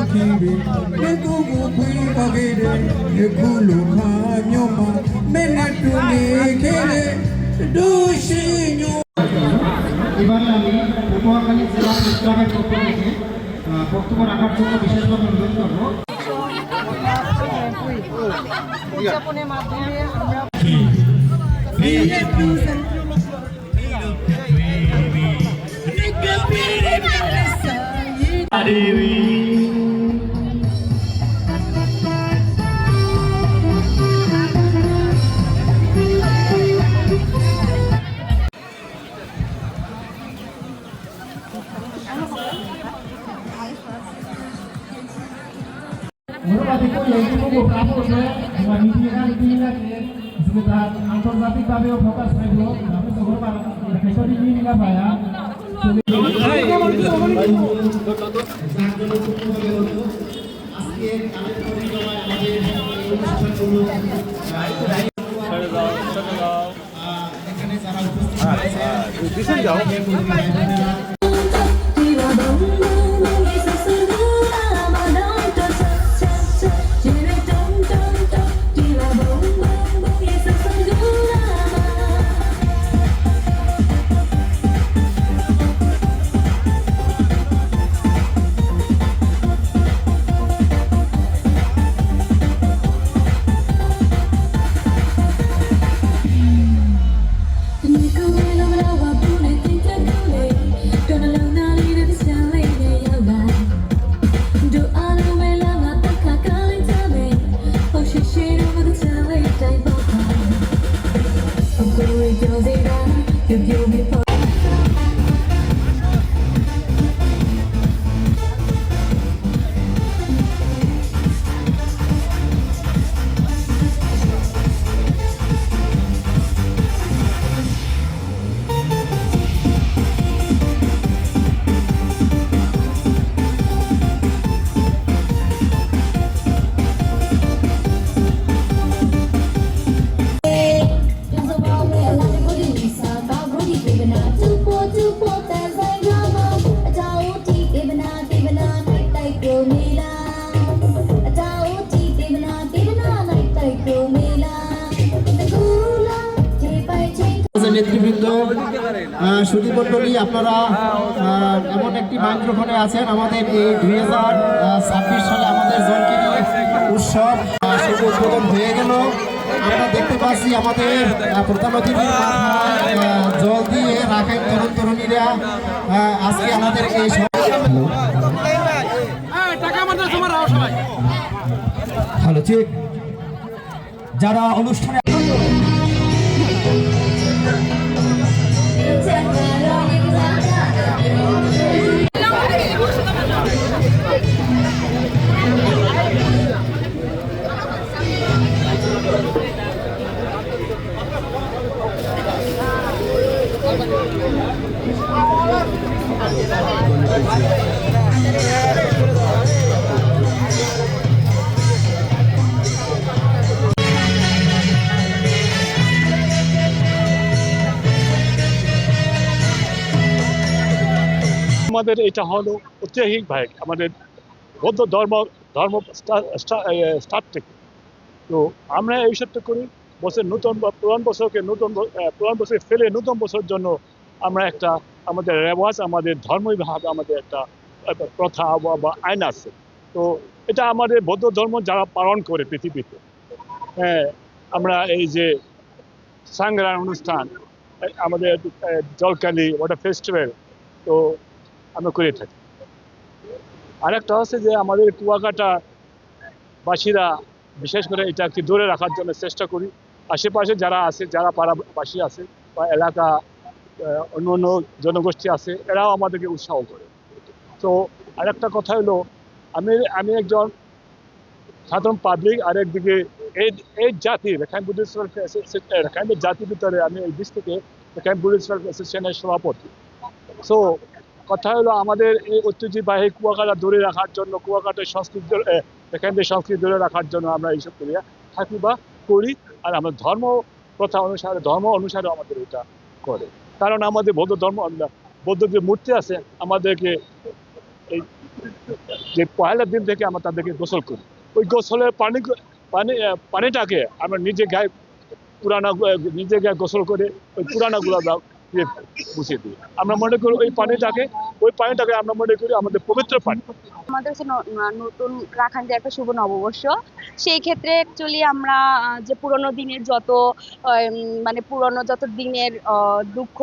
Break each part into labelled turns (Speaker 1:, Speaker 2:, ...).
Speaker 1: Kiwi, Nekubu Kwibagede, Nekulu Kanyoma, Menatuni Kele, Dushinyo.
Speaker 2: এবারে আমি পটুয়াখালী জেলা বিদ্যালয়ের পক্ষ থেকে বক্তব্য রাখার জন্য বিশেষভাবে অনুরোধ করব।
Speaker 3: উদযাপনের মাধ্যমে আমরা
Speaker 2: আন্তর্জাতিকভাবেও ফোকাস থাকলো আমি তো হেসরি নিয়ে না পায়া এখানে যারা উপস্থিত আছে নেতৃবৃন্দ সুধীমণ্ডলী আপনারা এমন একটি মাইক্রোফোনে আছেন আমাদের এই 2026 সালে আমাদের জলকিরি উৎসব শুভ উদ্বোধন হয়ে গেল আমরা দেখতে পাচ্ছি আমাদের প্রধান অতিথির মাথায় জল দিয়ে রাখেন তরুণ তরুণীরা আজকে আমাদের এই হ্যালো ঠিক যারা অনুষ্ঠানে
Speaker 4: আমাদের এটা হলো ঐতিহাসিক ভাগ আমাদের বৌদ্ধ ধর্ম স্টার্ট থেকে তো আমরা এই সবটা করি বছর নতুন পুরান বছরকে পুরান বছর ফেলে নতুন বছর জন্য আমরা একটা আমাদের রেওয়াজ আমাদের ধর্মভাবে আমাদের একটা প্রথা বা আইন আছে তো এটা আমাদের বৌদ্ধ ধর্ম যারা পালন করে পৃথিবীতে হ্যাঁ আমরা এই যে সাংগ্রাম অনুষ্ঠান আমাদের জলকালি ওয়াটার ফেস্টিভ্যাল তো আমরা করে থাকি আরেকটা হচ্ছে যে আমাদের কুয়াকাটা বাসীরা বিশেষ করে এটাকে ধরে রাখার জন্য চেষ্টা করি আশেপাশে যারা আছে যারা পাড়াবাসী আছে বা এলাকা অন্য অন্য জনগোষ্ঠী আছে এরাও আমাদেরকে উৎসাহ করে তো আরেকটা কথা হলো আমি একজন সাধারণ পাবলিক আর একদিকে এই জাতির রেখাইন বুদ্ধিস্ট রেখাইনের জাতির ভিতরে আমি এই ডিস্ট্রিক্টে রেখাইন বুদ্ধিস্ট অ্যাসোসিয়েশনের সভাপতি সো কথা হলো আমাদের এই ঐতিহ্যবাহী কুয়াকাটা ধরে রাখার জন্য কুয়াকাটার সংস্কৃতি এখানদের সংস্কৃতি ধরে রাখার জন্য আমরা এইসব করিয়া থাকি বা করি আর আমরা ধর্ম প্রথা অনুসারে আমাদের এটা করে কারণ আমাদের বৌদ্ধ যে মূর্তি আছে আমাদেরকে এই যে পয়লা দিন থেকে আমরা তাদেরকে গোসল করি। ওই গোসলের পানিটাকে আমরা নিজে গায়ে গোসল করে ওই পুরানাগুলো মুছে দিই। আমরা মনে করি ওই পানিটাকে আমরা মনে করি আমাদের পবিত্র পানি।
Speaker 5: আমাদের হচ্ছে নতুন রাখাইন যে একটা শুভ নববর্ষ, সেই ক্ষেত্রে অ্যাকচুয়ালি আমরা যে পুরোনো দিনের মানে পুরোনো যত দিনের দুঃখ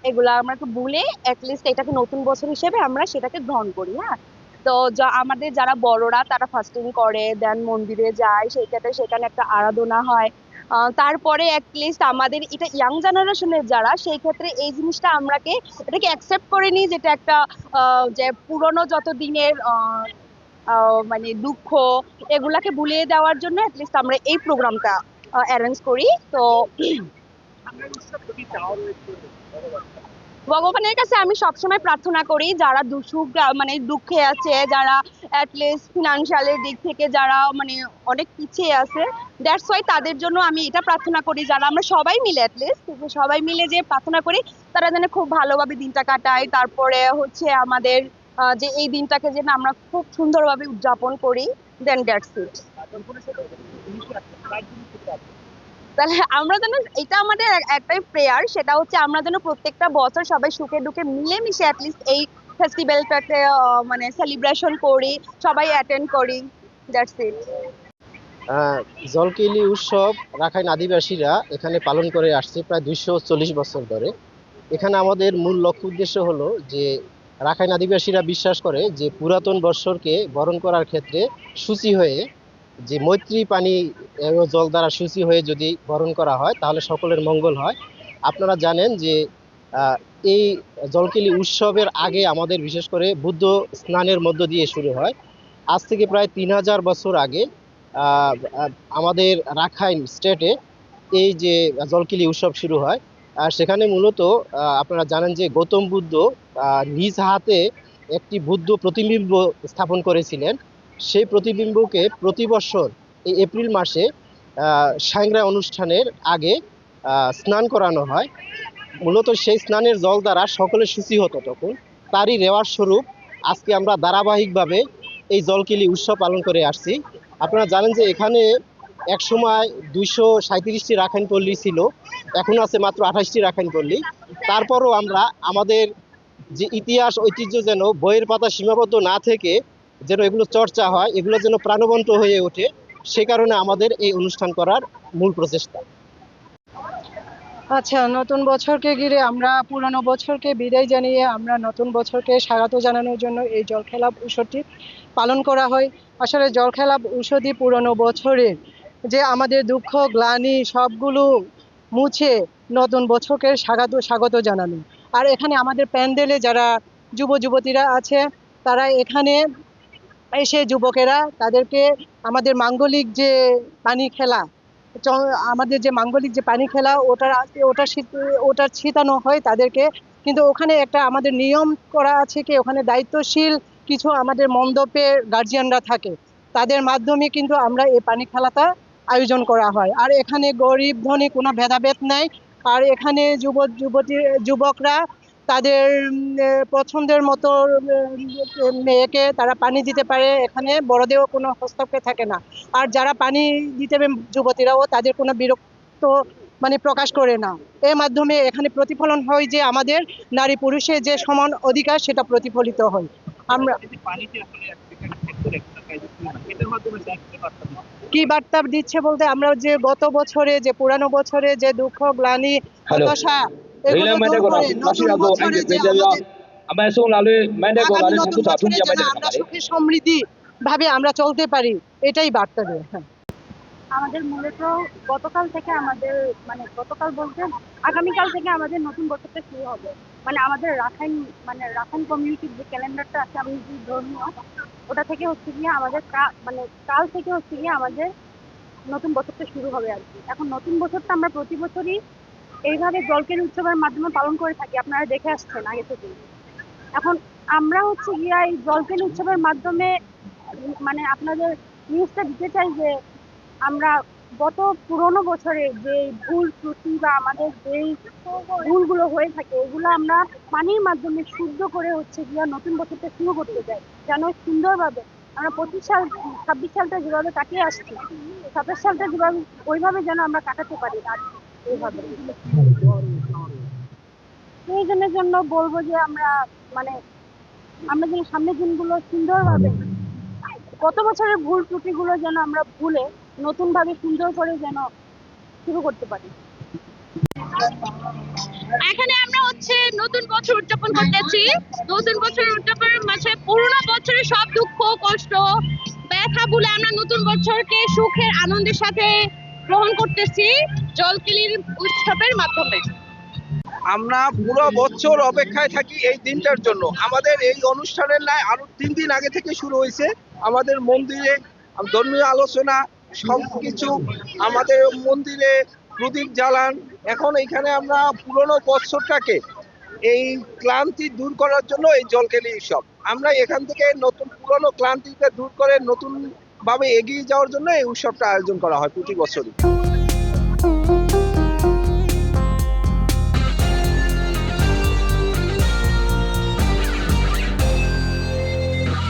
Speaker 5: এগুলা আমরা একটু ভুলে অ্যাটলিস্ট এটাকে নতুন বছর হিসেবে আমরা সেটাকে গ্রহণ করি। হ্যাঁ, তো আমাদের যারা বড়রা তারা ফাস্টিং করে, দেন মন্দিরে যায়, সেখানে একটা আরাধনা হয়। তারপরে অ্যাটলিস্ট আমাদের এটা ইয়াং জেনারেশনের যারা, সেই ক্ষেত্রে এই জিনিসটা এটাকে অ্যাকসেপ্ট করে নিই, যেটা একটা যে পুরনো যত দিনের মানে দুঃখ এগুলাকে ভুলিয়ে দেওয়ার জন্য অ্যাটলিস্ট আমরা এই প্রোগ্রামটা অ্যারেঞ্জ করি। তো ভগবানের কাছে আমি সবসময় প্রার্থনা করি যারা মানে দুঃখে আছে, যারা অ্যাটলিস্ট ফিনান্সিয়ালের দিক থেকে যারা মানে অনেক পিছিয়ে আছে, দ্যাটস ওয়াই তাদের জন্য আমি এটা প্রার্থনা করি, যারা আমরা সবাই মিলে অ্যাটলিস্ট সবাই মিলে যে প্রার্থনা করি তারা যেন খুব ভালোভাবে দিনটা কাটায়। তারপরে হচ্ছে আমাদের যে এই দিনটাকে যেন আমরা খুব সুন্দরভাবে উদযাপন করি, দেন দ্যাটস ইট। তাহলে আমরা যেন, এটা আমাদের একটাই প্রেয়ার, সেটা হচ্ছে আমরা যেন প্রত্যেকটা বছর সবাই সুখে দুঃখে মিলেমিশে অ্যাটলিস্ট এই ফেস্টিভ্যালটাকে মানে সেলিব্রেশন করি, সবাই অ্যাটেন্ড করি, দ্যাটস ইট।
Speaker 2: জলকিলি উৎসব রাখাইন আদিবাসীরা এখানে পালন করে আসছে প্রায় 240 বছর ধরে। এখানে আমাদের মূল লক্ষ্য উদ্দেশ্য হলো যে রাখাইন আদিবাসীরা বিশ্বাস করে যে পুরাতন বর্ষকে বরণ করার ক্ষেত্রে শুচি হয়ে, যে মৈত্রী পানি ও জল দ্বারা শুচি হয়ে যদি বরণ করা হয় তাহলে সকলের মঙ্গল হয়। আপনারা জানেন যে এই জলকিলি উৎসবের আগে আমাদের বিশেষ করে বুদ্ধ স্নানের মধ্য দিয়ে শুরু হয়। আজ থেকে প্রায় 3000 বছর আগে আমাদের রাখাইন স্টেটে এই যে জলকিলি উৎসব শুরু হয়। আর সেখানে মূলত আপনারা জানেন যে গৌতম বুদ্ধ নিজ হাতে একটি বুদ্ধ প্রতিবিম্ব স্থাপন করেছিলেন। সেই প্রতিবিম্বকে প্রতি বছর এই এপ্রিল মাসে সাংগ্রা অনুষ্ঠানের আগে স্নান করানো হয়। মূলত সেই স্নানের জল দ্বারা সকলের শুচি হতো তখন। তারই রেওয়াজ স্বরূপ আজকে আমরা ধারাবাহিকভাবে এই জলকিলি উৎসব পালন করে আসছি। আপনারা জানেন যে এখানে এক সময় 237টি রাখাইন পল্লী ছিল, এখন আছে মাত্র 28টি রাখাইন পল্লী। তারপরও আমরা আমাদের যে ইতিহাস ঐতিহ্য যেন বইয়ের পাতা সীমাবদ্ধ না থেকে যেন এগুলো চর্চা হয়, এগুলো যেন প্রাণবন্ত হয়ে ওঠে, সে কারণে আমাদের এই অনুষ্ঠান করার মূল প্রচেষ্টা।
Speaker 3: আচ্ছা, নতুন বছরকে ঘিরে আমরা পুরনো বছরকে বিদায় জানিয়ে আমরা নতুন বছরকে স্বাগত জানানোর জন্য এই জলখেলাপ উৎসবটি পালন করা হয়। আসলে জলখেলাপ উৎসবটি পুরনো বছরের যে আমাদের দুঃখ গ্লানি সবগুলো মুছে নতুন বছরকে স্বাগত জানানো। আর এখানে আমাদের প্যান্ডেলে যারা যুবতীরা আছে, তারা এখানে এসে যুবকেরা তাদেরকে আমাদের মাঙ্গলিক যে পানি খেলা, আমাদের যে মাঙ্গলিক যে পানি খেলা ওটা ছিটানো হয় তাদেরকে। কিন্তু ওখানে একটা আমাদের নিয়ম করা আছে কি, ওখানে দায়িত্বশীল কিছু আমাদের মণ্ডপের গার্জিয়ানরা থাকে, তাদের মাধ্যমে কিন্তু আমরা এই পানি খেলাটা আয়োজন করা হয়। আর এখানে গরিব ধনী কোনো ভেদাভেদ নাই। আর এখানে যুবকরা তাদের পছন্দের মতো মেয়েকে তারা পানি দিতে পারে, এখানে বড়দেরও কোনো হস্তক্ষেপ থাকে না। আর যারা পানি দিতে যুবতীরাও তাদের কোনো বিরক্ত মানে প্রকাশ করে না। এর মাধ্যমে এখানে প্রতিফলন হয় যে আমাদের নারী পুরুষের যে সমান অধিকার সেটা প্রতিফলিত হয়। আমরা কি বার্তা দিচ্ছে বলতে, আমরা যে গত বছরে যে পুরানো বছরে যে দুঃখ গ্লানি হতাশা এগুলো দূর করে নতুন বছরে যে আমরা সুখী সমৃদ্ধি ভাবে আমরা চলতে পারি, এটাই বার্তা দেয়। হ্যাঁ,
Speaker 5: আমাদের মূলত গতকাল থেকে গতকাল বলতে আগামীকাল থেকে আমাদের নতুন বছরটা শুরু হবে। মানে আমাদের রাখাইন কমিউনিটির যে ক্যালেন্ডারটা আছে, আমি যে ধর্মীয়, ওটা থেকে হচ্ছে গিয়ে আমাদের কাল থেকে হচ্ছে গিয়ে আমাদের নতুন বছরটা শুরু হবে আর কি। এখন নতুন বছরটা আমরা প্রতি বছরই এইভাবে জলকেলি উৎসবের মাধ্যমে পালন করে থাকি, আপনারা দেখে আসছেন আগে থেকেই। এখন আমরা হচ্ছে গিয়ে এই জলকেলি উৎসবের মাধ্যমে মানে আপনাদের নিউজটা দিতে চাই যে আমরা গত পুরোনো বছরে যে ভুল ত্রুটি বা আমাদের যেই ভুলগুলো হয়ে থাকে এগুলো আমরা পানির মাধ্যমে শুদ্ধ করে হচ্ছে গিয়ে নতুন বছরটা শুরু করতে চাই, যেন সুন্দরভাবে আমরা 25 সালটা যেভাবে কাটিয়ে আসছি, 27 সালটা যেভাবে ওইভাবে যেন আমরা কাটাতে পারি আর এইভাবে। এই জন্য বলবো যে আমরা যেন সামনের দিনগুলো সুন্দরভাবে, গত বছরের ভুল ত্রুটিগুলো যেন আমরা ভুলে নতুন ভাবে সুন্দর করে যেন শুরু করতে পারি।
Speaker 6: এখানে আমরা নতুন বছর উদযাপন করতেছি। নতুন বছর উদযাপনের মাঝে পুরোনো বছরের সব দুঃখ কষ্ট ব্যথা ভুলে আমরা নতুন বছরকে সুখের আনন্দের সাথে গ্রহণ করতেছি জলকেলির উৎসবের মাধ্যমে।
Speaker 7: আমরা পুরো বছর অপেক্ষায় থাকি এই দিনটার জন্য। আমাদের এই অনুষ্ঠানের ন্যায় আরো 3 দিন আগে থেকে শুরু হয়েছে। আমাদের মন্দিরে ধর্মীয় আলোচনা সবকিছু, আমাদের মন্দিরে প্রদীপ জ্বালান। এখন এখানে আমরা পুরনো বছরটাকে এই ক্লান্তি দূর করার জন্য এই জলকেলি উৎসব, আমরা এখান থেকে নতুন পুরনো ক্লান্তিকে দূর করে নতুন ভাবে এগিয়ে যাওয়ার জন্য এই উৎসবটা আয়োজন করা হয় প্রতি বছরই।